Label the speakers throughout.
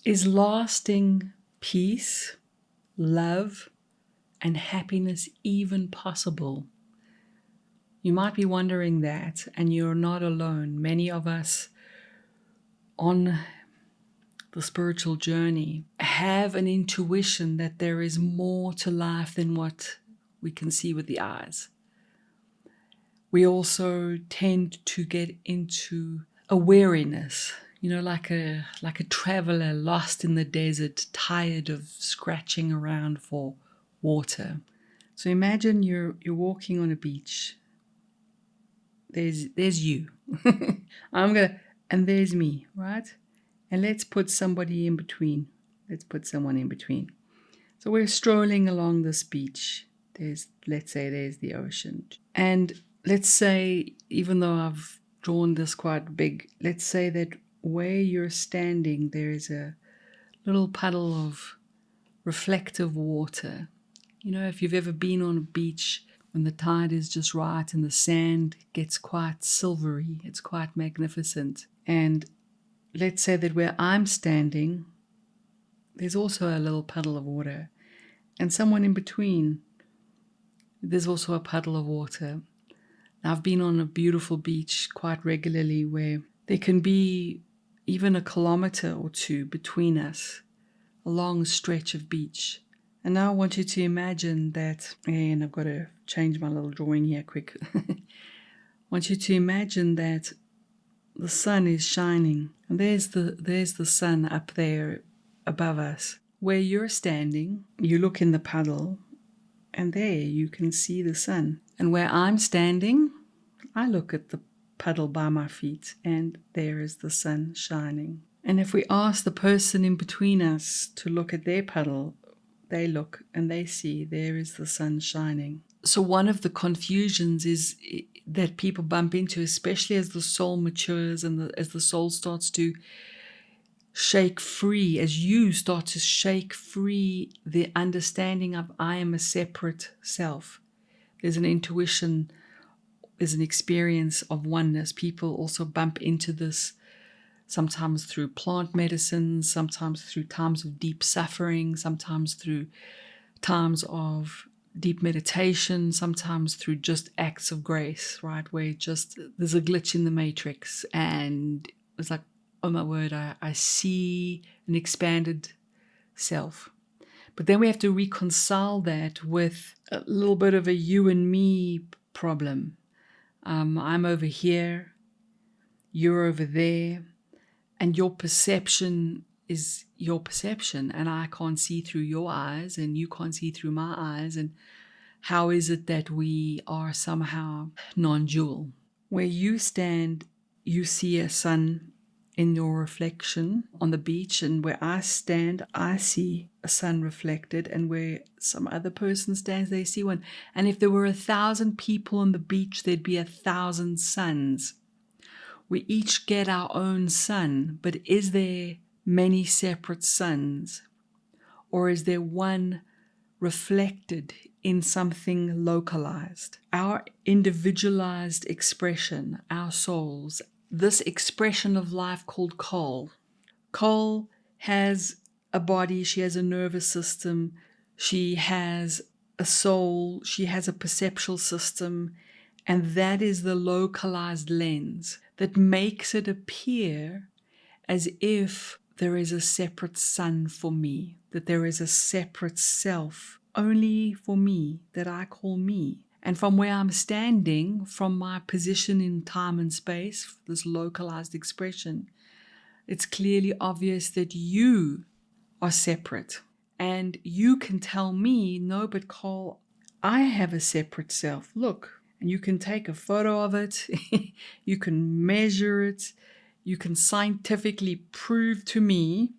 Speaker 1: Is lasting peace, love, and happiness even possible? You might be wondering that, and you're not alone. Many of us on the spiritual journey have an intuition that there is more to life than what we can see with the eyes. We also tend to get into a weariness, like a traveler lost in the desert, tired of scratching around for water. So imagine you're walking on a beach. There's you. And there's me, right? And let's put somebody in between. Let's put someone in between. So we're strolling along this beach. Let's say there's the ocean. And let's say, even though I've drawn this quite big, let's say that where you're standing, there is a little puddle of reflective water. If you've ever been on a beach when the tide is just right and the sand gets quite silvery, it's quite magnificent. And let's say that where I'm standing, there's also a little puddle of water. And someone in between, there's also a puddle of water. I've been on a beautiful beach quite regularly where there can be even a kilometer or two between us, a long stretch of beach. And now I want you to imagine that, and I've got to change my little drawing here quick. I want you to imagine that the sun is shining, and there's the sun up there above us. Where you're standing, you look in the puddle, and there you can see the sun. And where I'm standing, I look at the puddle by my feet, and there is the sun shining. And if we ask the person in between us to look at their puddle, they look and they see there is the sun shining. So one of the confusions is that people bump into, especially as the soul matures and as the soul starts to shake free, as you start to shake free the understanding of I am a separate self. There's an intuition, there's an experience of oneness. People also bump into this sometimes through plant medicines, sometimes through times of deep suffering, sometimes through times of deep meditation, sometimes through just acts of grace, right? Where just there's a glitch in the matrix and it's like, oh my word, I see an expanded self. But then we have to reconcile that with a little bit of a you and me problem. I'm over here, you're over there, and your perception is your perception, and I can't see through your eyes, and you can't see through my eyes. And how is it that we are somehow non-dual? Where you stand, you see a sun in your reflection on the beach, and where I stand, I see a sun reflected, and where some other person stands, they see one. And if there were 1,000 people on the beach, there'd be 1,000 suns. We each get our own sun, but is there many separate suns? Or is there one reflected in something localized? Our individualized expression, our souls, this expression of life called Cole. Cole has a body, she has a nervous system, she has a soul, she has a perceptual system, and that is the localized lens that makes it appear as if there is a separate sun for me, that there is a separate self only for me that I call me. And from where I'm standing, from my position in time and space, this localized expression, it's clearly obvious that you are separate. And you can tell me, no, but Cole, I have a separate self. Look. And you can take a photo of it, you can measure it, you can scientifically prove to me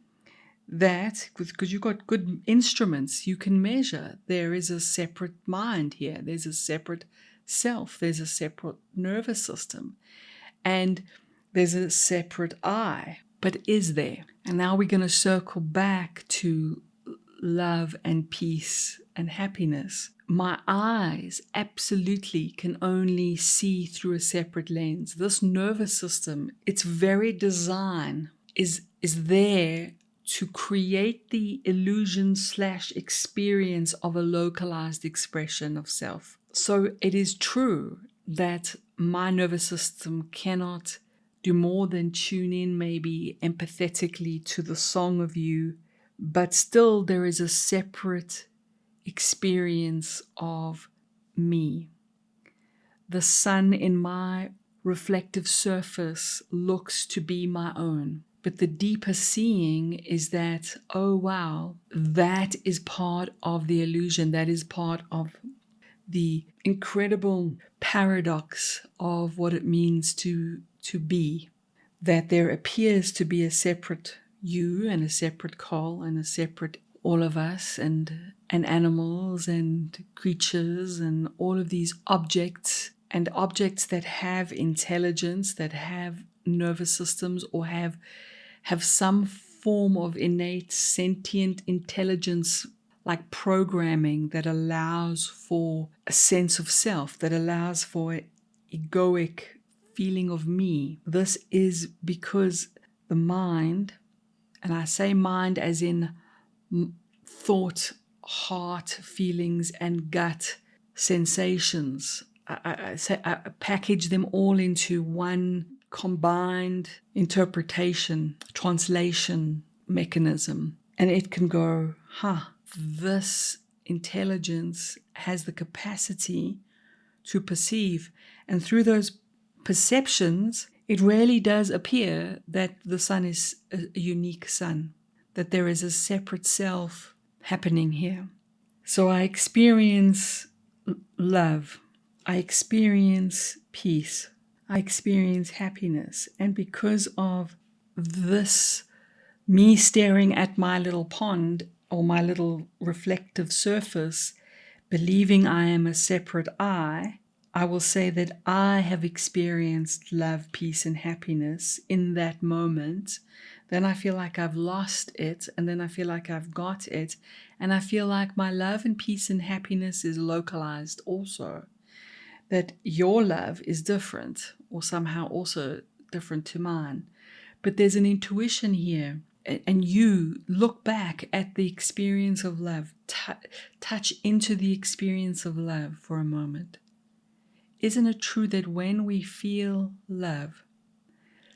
Speaker 1: that, because you've got good instruments, you can measure there is a separate mind here, there's a separate self, there's a separate nervous system, and there's a separate I. But is there? And now we're going to circle back to love and peace and happiness. My eyes absolutely can only see through a separate lens. This nervous system, its very design is there to create the illusion / experience of a localized expression of self. So it is true that my nervous system cannot do more than tune in maybe empathetically to the song of you, but still there is a separate experience of me. The sun in my reflective surface looks to be my own. But the deeper seeing is that, oh wow, that is part of the illusion. That is part of the incredible paradox of what it means to be. That there appears to be a separate you and a separate Carl and a separate all of us and animals and creatures and all of these objects and objects that have intelligence, that have nervous systems or have some form of innate sentient intelligence, like programming that allows for a sense of self, that allows for egoic feeling of me. This is because the mind, and I say mind as in thought, heart, feelings, and gut sensations. I package them all into one combined interpretation, translation mechanism. And it can go, this intelligence has the capacity to perceive. And through those perceptions, it really does appear that the sun is a unique sun, that there is a separate self happening here. So I experience love. I experience peace. I experience happiness. And because of this, me staring at my little pond or my little reflective surface, believing I am a separate I will say that I have experienced love, peace, and happiness in that moment. Then I feel like I've lost it, and then I feel like I've got it, and I feel like my love and peace and happiness is localized also. That your love is different, or somehow also different to mine. But there's an intuition here, and you look back at the experience of love, touch into the experience of love for a moment. Isn't it true that when we feel love,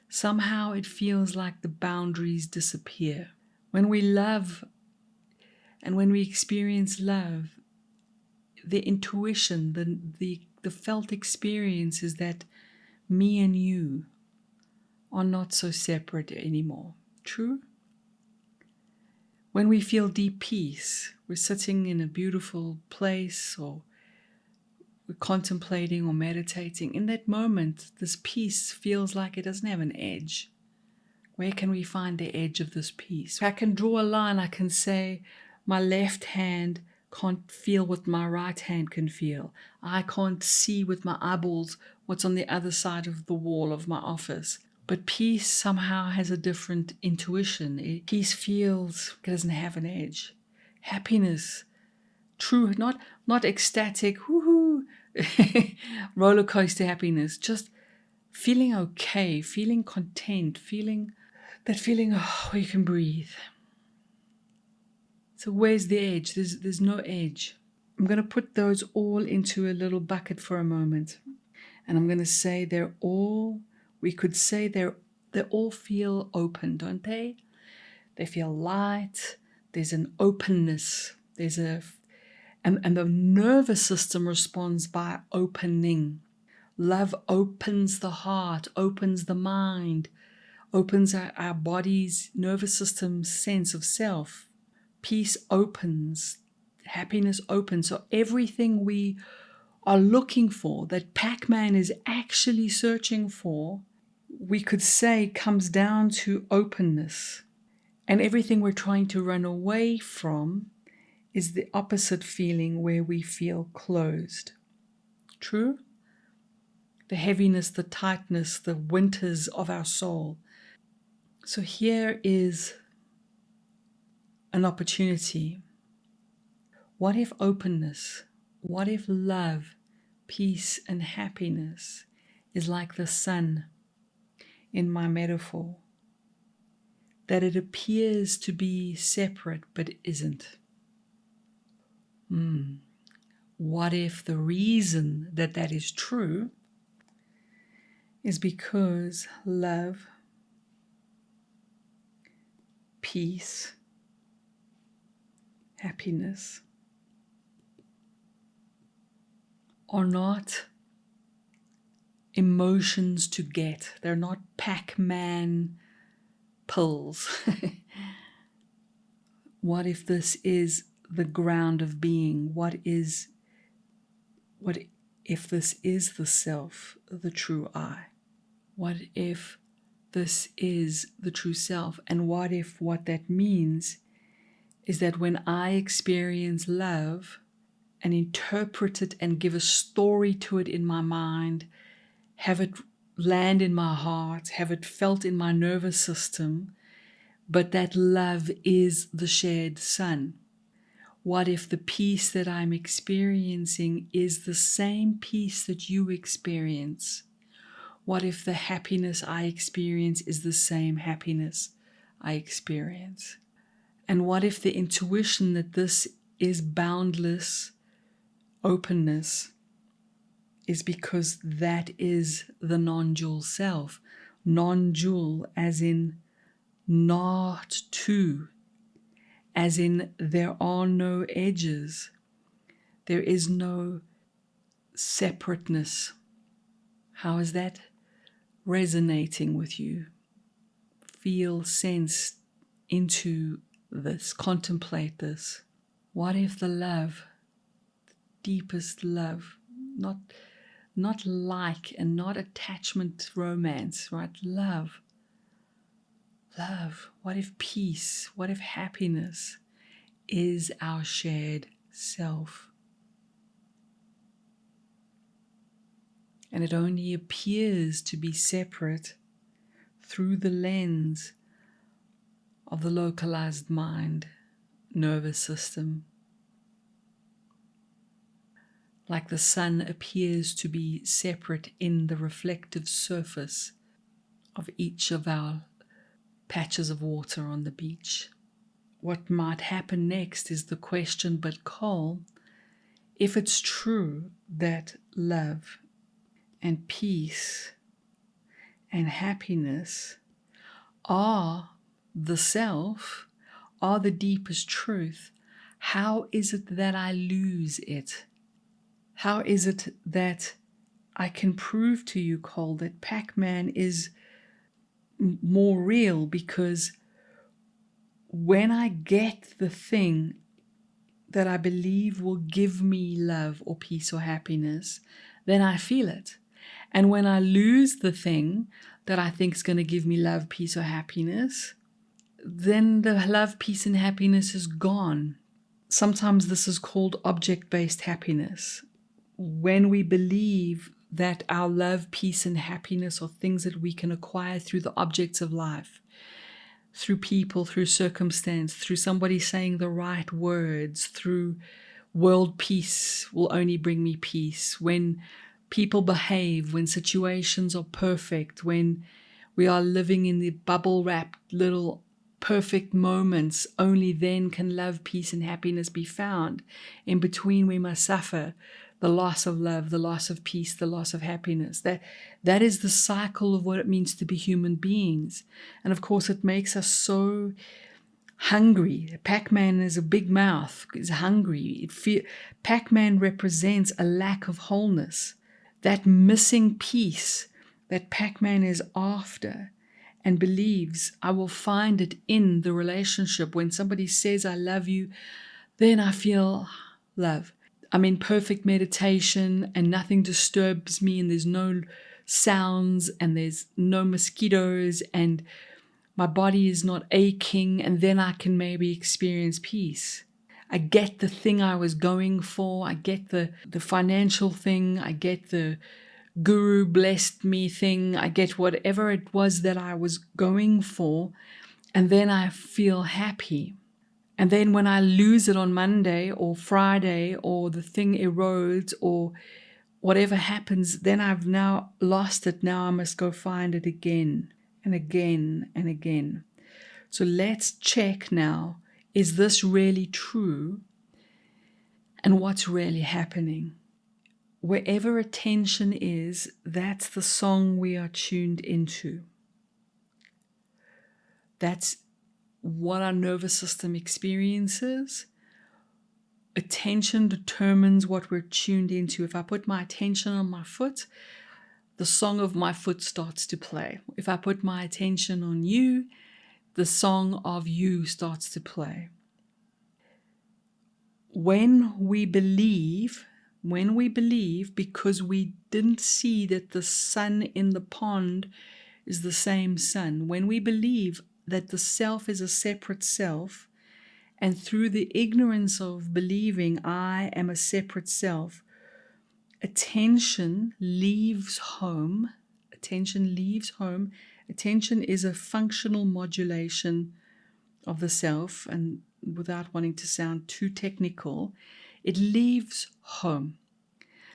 Speaker 1: somehow it feels like the boundaries disappear? When we love and when we experience love, the intuition, the felt experience is that me and you are not so separate anymore. True? When we feel deep peace, we're sitting in a beautiful place or we're contemplating or meditating. In that moment, this peace feels like it doesn't have an edge. Where can we find the edge of this peace? I can draw a line. I can say my left hand can't feel what my right hand can feel. I can't see with my eyeballs what's on the other side of the wall of my office. But peace somehow has a different intuition. Peace feels, it doesn't have an edge. Happiness, true, not ecstatic, woohoo, roller coaster happiness, just feeling okay, feeling content, feeling where you can breathe. So where's the edge? There's no edge. I'm going to put those all into a little bucket for a moment. And I'm going to say we could say they all feel open, don't they? They feel light. There's an openness. And the nervous system responds by opening. Love opens the heart, opens the mind, opens our body's nervous system's sense of self. Peace opens, happiness opens. So everything we are looking for, that Pac-Man is actually searching for, we could say comes down to openness. And everything we're trying to run away from is the opposite feeling, where we feel closed. True? The heaviness, the tightness, the winters of our soul. So here is an opportunity. What if openness, what if love, peace, and happiness is like the sun in my metaphor? that it appears to be separate but isn't? What if the reason that that is true is because love, peace, happiness are not emotions to get. They're not Pac-Man pills. What if this is the ground of being? What if this is the self, the true I? What if this is the true self? And what if what that means is that when I experience love and interpret it and give a story to it in my mind, have it land in my heart, have it felt in my nervous system, but that love is the shared sun? What if the peace that I'm experiencing is the same peace that you experience? What if the happiness I experience is the same happiness I experience? And what if the intuition that this is boundless openness is because that is the non-dual self? Non-dual as in not two, as in there are no edges, there is no separateness. How is that resonating with you? Feel, sense into this, contemplate this. What if the love, deepest love, not like and not attachment, romance, right? Love. What if peace, what if happiness is our shared self? And it only appears to be separate through the lens of the localized mind, nervous system. Like the sun appears to be separate in the reflective surface of each of our patches of water on the beach. What might happen next is the question, but Cole, if it's true that love and peace and happiness are the self, are the deepest truth, how is it that I lose it? How is it that I can prove to you, Cole, that Pac-Man is more real? Because when I get the thing that I believe will give me love or peace or happiness, then I feel it. And when I lose the thing that I think is going to give me love, peace, or happiness, then the love, peace, and happiness is gone. Sometimes this is called object-based happiness. When we believe that our love, peace, and happiness are things that we can acquire through the objects of life, through people, through circumstance, through somebody saying the right words, through world peace will only bring me peace. When people behave, when situations are perfect, when we are living in the bubble-wrapped little perfect moments, only then can love, peace, and happiness be found. In between, we must suffer the loss of love, the loss of peace, the loss of happiness. That is the cycle of what it means to be human beings. And of course, it makes us so hungry. Pac-Man is a big mouth, is hungry. Pac-Man represents a lack of wholeness, that missing piece that Pac-Man is after and believes I will find it in the relationship. When somebody says, I love you, then I feel love. I'm in perfect meditation and nothing disturbs me and there's no sounds and there's no mosquitoes and my body is not aching, and then I can maybe experience peace. I get the thing I was going for. I get the financial thing. I get the guru blessed me thing. I get whatever it was that I was going for, and then I feel happy. And then when I lose it on Monday or Friday, or the thing erodes or whatever happens, then I've now lost it. Now I must go find it again and again and again. So let's check now, is this really true? And what's really happening? Wherever attention is, that's the song we are tuned into. That's what our nervous system experiences. Attention determines what we're tuned into. If I put my attention on my foot, the song of my foot starts to play. If I put my attention on you, the song of you starts to play. When we believe, because we didn't see that the sun in the pond is the same sun, when we believe that the self is a separate self, and through the ignorance of believing I am a separate self, attention leaves home. Attention is a functional modulation of the self, and without wanting to sound too technical, it leaves home.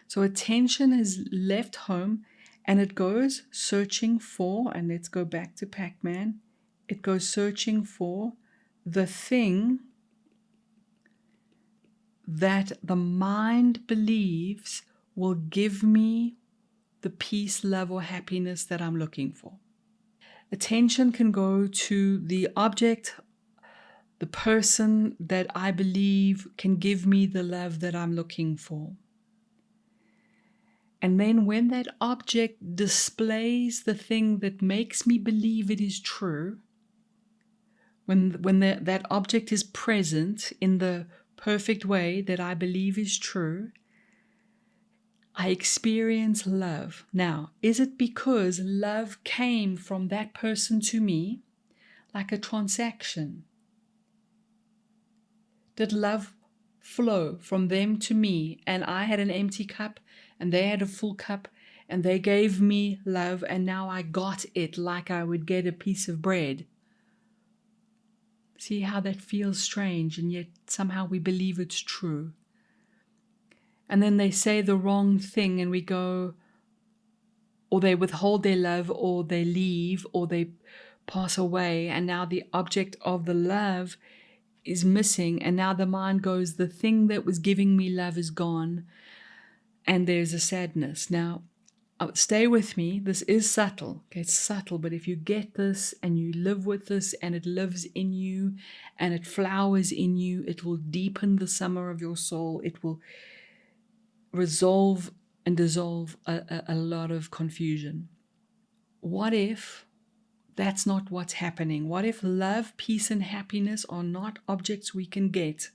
Speaker 1: So attention has left home and it goes searching for, and let's go back to Pac-Man, it goes searching for the thing that the mind believes will give me the peace, love, or happiness that I'm looking for. Attention can go to the object, the person that I believe can give me the love that I'm looking for. And then when that object displays the thing that makes me believe it is true, when that object is present in the perfect way that I believe is true, I experience love. Now, is it because love came from that person to me, like a transaction? Did love flow from them to me, and I had an empty cup and they had a full cup, and they gave me love, and now I got it like I would get a piece of bread? See how that feels strange, and yet somehow we believe it's true. And then they say the wrong thing and we go, or they withhold their love, or they leave, or they pass away, and now the object of the love is missing, and now the mind goes, the thing that was giving me love is gone, and there's a sadness. Now, stay with me. This is subtle. Okay, it's subtle, but if you get this and you live with this and it lives in you and it flowers in you, it will deepen the summer of your soul. It will resolve and dissolve a lot of confusion. What if that's not what's happening? What if love, peace, and happiness are not objects we can get?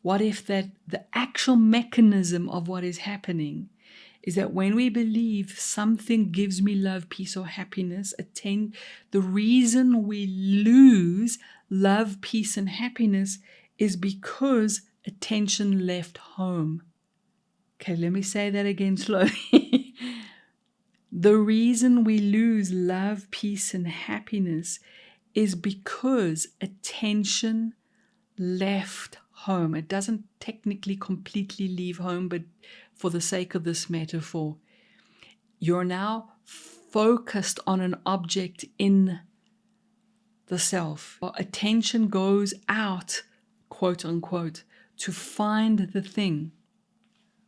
Speaker 1: What if that the actual mechanism of what is happening is that when we believe something gives me love, peace, or happiness, the reason we lose love, peace, and happiness is because attention left home. Okay, let me say that again slowly. The reason we lose love, peace, and happiness is because attention left home. It doesn't technically completely leave home, but for the sake of this metaphor, you're now focused on an object in the self. Attention goes out, quote unquote, to find the thing.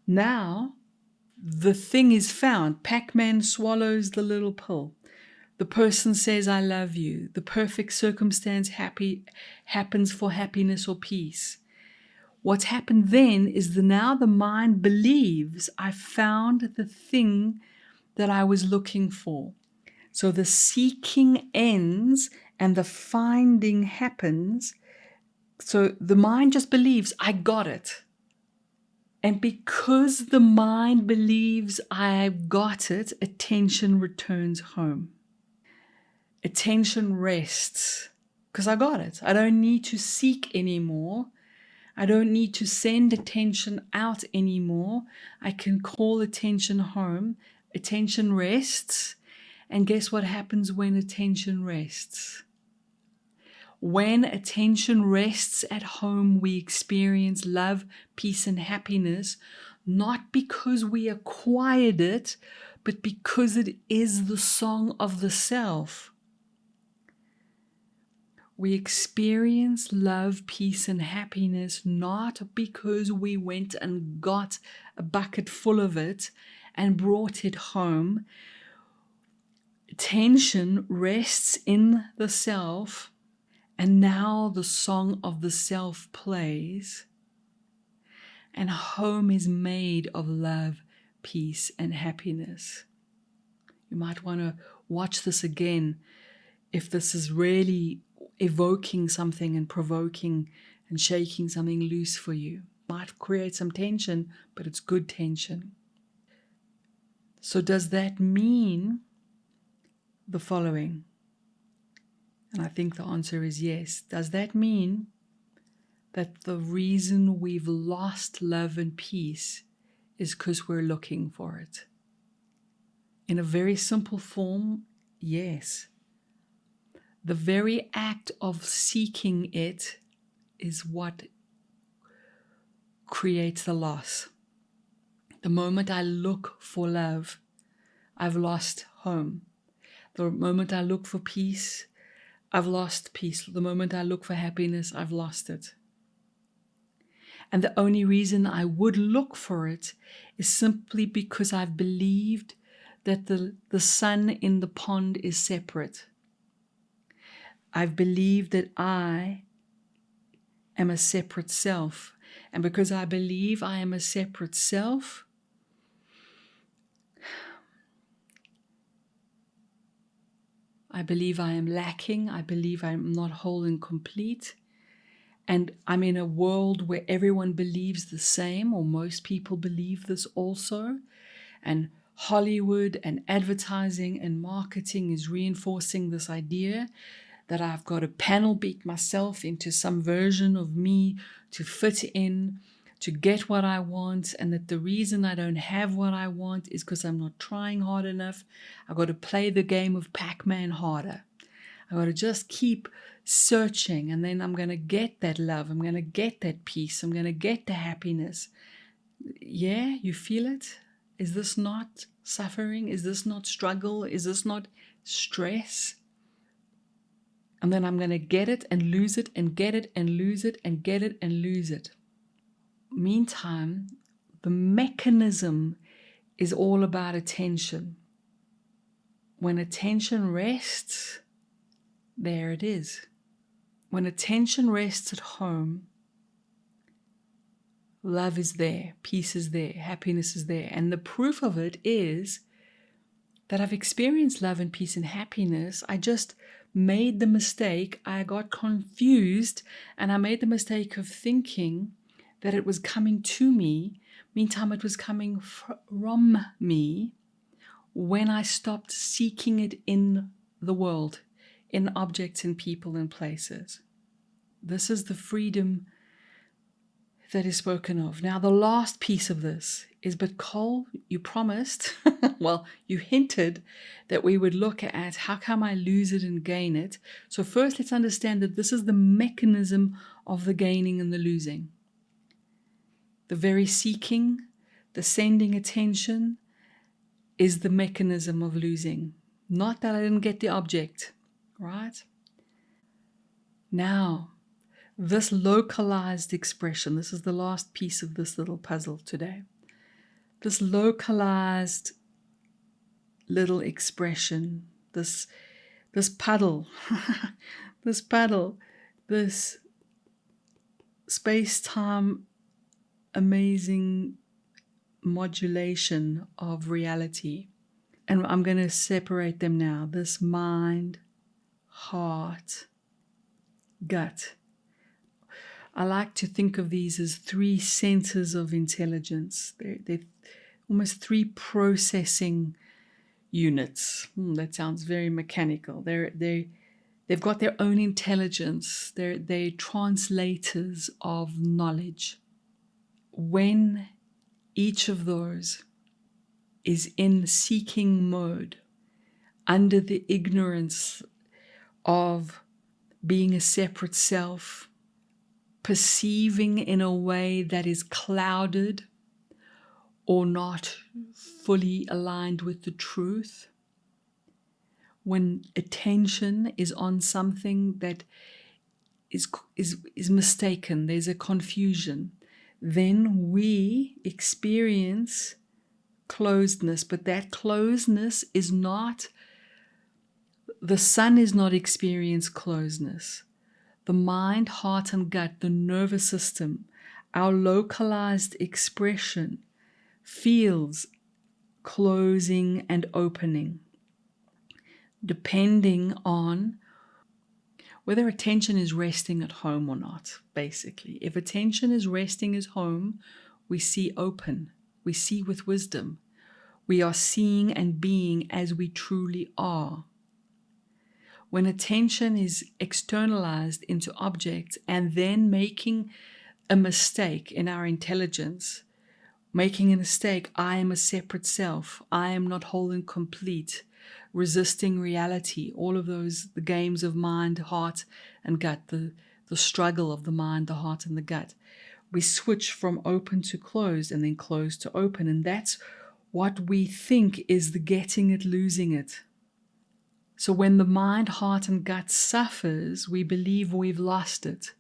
Speaker 1: Now, the thing is found. Pac-Man swallows the little pill. The person says, I love you. The perfect circumstance happens for happiness or peace. What's happened then is now the mind believes I found the thing that I was looking for. So the seeking ends and the finding happens. So the mind just believes I got it. And because the mind believes I've got it, attention returns home. Attention rests because I got it. I don't need to seek anymore. I don't need to send attention out anymore. I can call attention home. Attention rests. And guess what happens when attention rests? When attention rests at home, we experience love, peace, and happiness, not because we acquired it, but because it is the song of the self. We experience love, peace, and happiness not because we went and got a bucket full of it and brought it home. Tension rests in the self, and now the song of the self plays, and home is made of love, peace, and happiness. You might want to watch this again if this is really evoking something and provoking and shaking something loose for you. Might create some tension, but it's good tension. So does that mean the following? And I think the answer is yes. Does that mean that the reason we've lost love and peace is because we're looking for it? In a very simple form, yes. The very act of seeking it is what creates the loss. The moment I look for love, I've lost home. The moment I look for peace, I've lost peace. The moment I look for happiness, I've lost it. And the only reason I would look for it is simply because I've believed that the sun in the pond is separate. I've believed that I am a separate self. And because I believe I am a separate self, I believe I am lacking. I believe I'm not whole and complete. And I'm in a world where everyone believes the same, or most people believe this also. And Hollywood and advertising and marketing is reinforcing this idea that I've got to panel beat myself into some version of me to fit in, to get what I want, and that the reason I don't have what I want is because I'm not trying hard enough. I've got to play the game of Pac-Man harder. I've got to just keep searching, and then I'm going to get that love. I'm going to get that peace. I'm going to get the happiness. Yeah, you feel it? Is this not suffering? Is this not struggle? Is this not stress? And then I'm going to get it and lose it and get it and lose it and get it and lose it. Meantime, the mechanism is all about attention. When attention rests, there it is. When attention rests at home, love is there, peace is there, happiness is there. And the proof of it is that I've experienced love and peace and happiness. I just made the mistake, I got confused, and I made the mistake of thinking that it was coming to me. Meantime, it was coming from me when I stopped seeking it in the world, in objects and people and places. This is the freedom that is spoken of. Now, the last piece of this is, but Cole, you promised, well, you hinted that we would look at how come I lose it and gain it. So first, let's understand that this is the mechanism of the gaining and the losing. The very seeking, the sending attention is the mechanism of losing. Not that I didn't get the object, right? Now, this localized expression, this is the last piece of this little puzzle today. This localized little expression, this puddle, this space-time amazing modulation of reality. And I'm going to separate them now. This mind, heart, gut. I like to think of these as three centers of intelligence. They're almost three processing units. That sounds very mechanical. They've got their own intelligence. They're translators of knowledge. When each of those is in seeking mode, under the ignorance of being a separate self, perceiving in a way that is clouded or not fully aligned with the truth, when attention is on something that is mistaken, there's a confusion, then we experience closedness. But that closedness is not, the sun is not experience closedness. The mind, heart, and gut, the nervous system, our localized expression feels closing and opening, depending on whether attention is resting at home or not, basically. If attention is resting at home, we see open, we see with wisdom. We are seeing and being as we truly are. When attention is externalized into objects and then making a mistake in our intelligence, making a mistake, I am a separate self, I am not whole and complete, resisting reality, all of those, the games of mind, heart, and gut, the struggle of the mind, the heart, and the gut. We switch from open to closed and then closed to open, and that's what we think is the getting it, losing it. So when the mind, heart, and gut suffers, we believe we've lost it.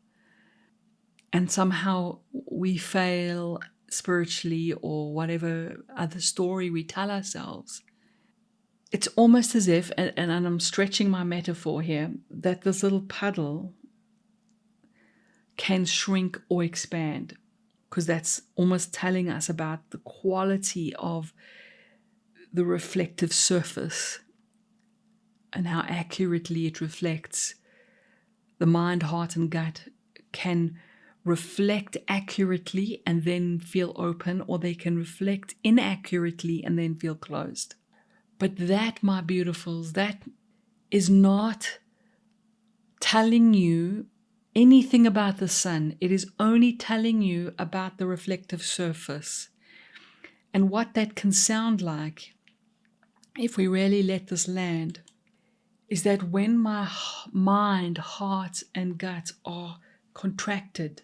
Speaker 1: And somehow we fail spiritually, or whatever other story we tell ourselves. It's almost as if, and I'm stretching my metaphor here, that this little puddle can shrink or expand, because that's almost telling us about the quality of the reflective surface and how accurately it reflects. The mind, heart, and gut can reflect accurately and then feel open, or they can reflect inaccurately and then feel closed. But that, my beautifuls, that is not telling you anything about the sun. It is only telling you about the reflective surface. And what that can sound like, if we really let this land, is that when my mind, heart, and gut are contracted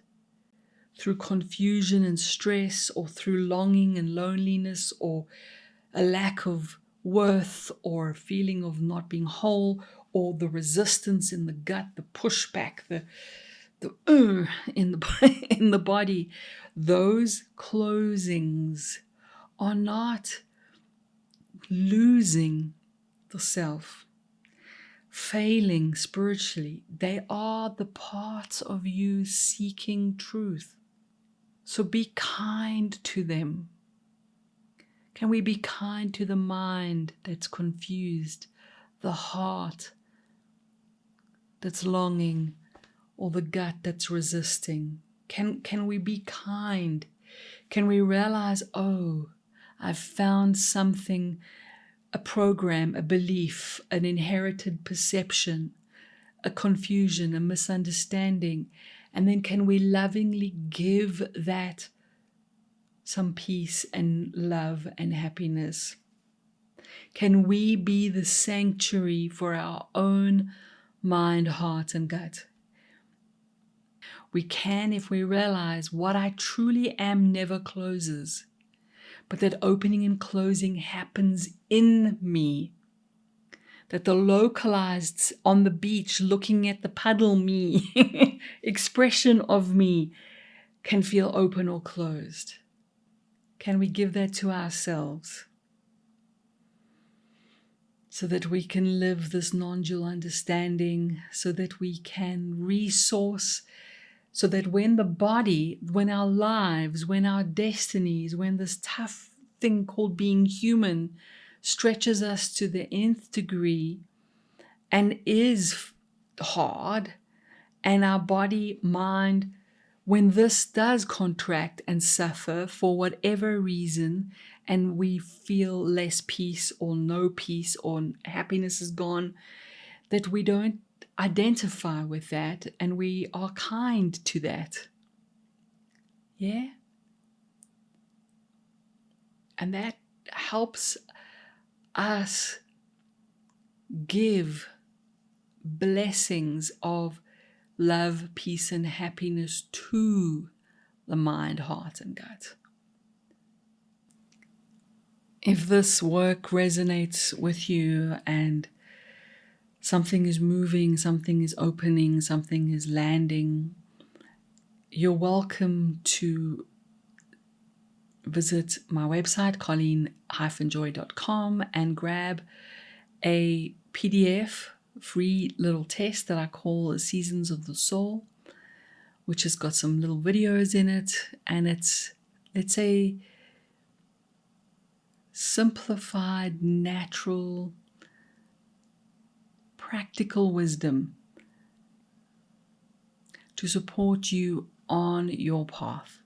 Speaker 1: through confusion and stress, or through longing and loneliness, or a lack of worth, or a feeling of not being whole, or the resistance in the gut, the pushback, the in the body, those closings are not losing the self, failing spiritually. They are the parts of you seeking truth. So be kind to them. Can we be kind to the mind that's confused, the heart that's longing, or the gut that's resisting? Can we be kind? Can we realize, oh, I've found something, a program, a belief, an inherited perception, a confusion, a misunderstanding, and then can we lovingly give that some peace and love and happiness? Can we be the sanctuary for our own mind, heart, and gut? We can if we realize what I truly am never closes, but that opening and closing happens in me. That the localized on the beach looking at the puddle me expression of me can feel open or closed. Can we give that to ourselves so that we can live this non-dual understanding, so that we can resource, so that when the body, when our lives, when our destinies, when this tough thing called being human stretches us to the nth degree and is hard, and our body, mind, when this does contract and suffer for whatever reason, and we feel less peace or no peace or happiness is gone, that we don't identify with that and we are kind to that. Yeah? And that helps us give blessings of love, peace, and happiness to the mind, heart, and gut. If this work resonates with you and something is moving, something is opening, something is landing, you're welcome to visit my website, Colleen-Joy.com, and grab a PDF free little test that I call Seasons of the Soul, which has got some little videos in it, and it's, let's say, simplified, natural, practical wisdom to support you on your path.